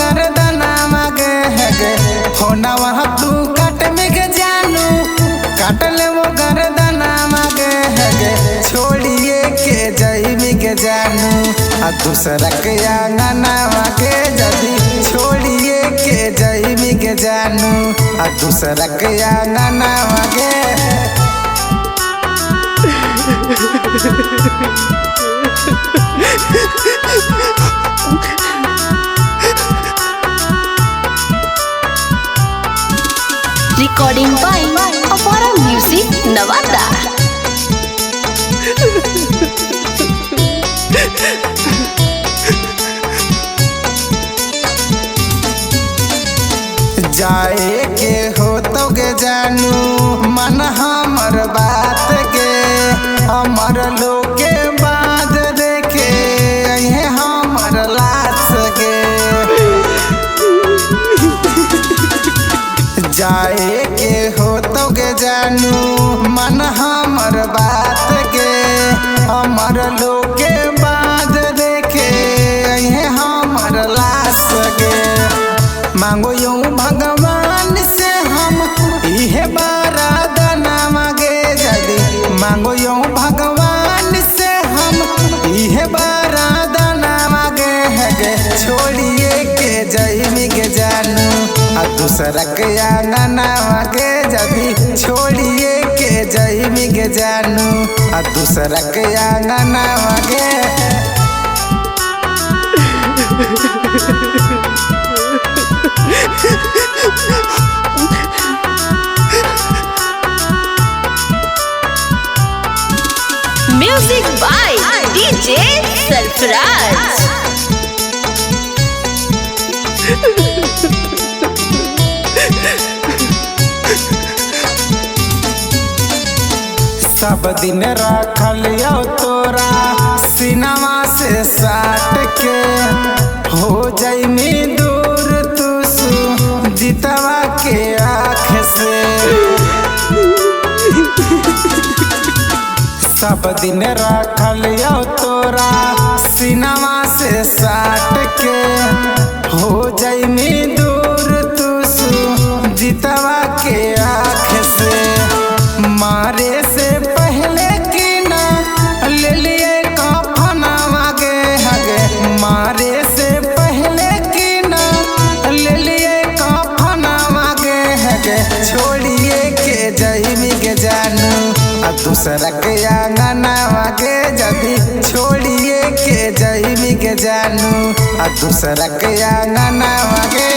गर्दना मागे है होना वहाँ तू काट में के जानू काट ले वो गर्दना मागे है छोड़िए के जई में के जानू आ दूसरा के आंगना मागे जदी छोड़िए के जई में के जानू आ दूसरा के आंगना मागे Recording by Avara Music Navata. जाए के हो तो के जानू मन हमर बात के हमर लोग के बाद देखे अहे हमर लाश के जाए के हो तो के जानू मन हमर बात के हमर लोग के बाद देखे अहे हमर लाश के मांगो यूं भगवान से हम इहे बारादना मांगे जदी मांगो यूं भगवान से हम इहे बारादना मांगे है छोड़िए के जई के जानू आ दूसरा के आंगना मांगे जदी छोड़िए के जई के जानू आ दूसरा के आंगना मांगे Music by DJ Sarfraz. सब दिन रखल यो तोरा सिनेमा से साट के हो जाइनी दूर तू जीतवा के आँख से सब दिन रखल यो तोरा सिनेमा से साट के हो जाइनी दूर तू जीतवा के आँख से मारे से पहले की ना ले लिए कफना मागे हगे मारे से पहले की ना ले लिए कफना मागे हगे छोड़िए के जई के जानू आ दूसरा के आंगना मागे जदी छोड़िए के जई के जानू आ दूसरा के आंगना मागे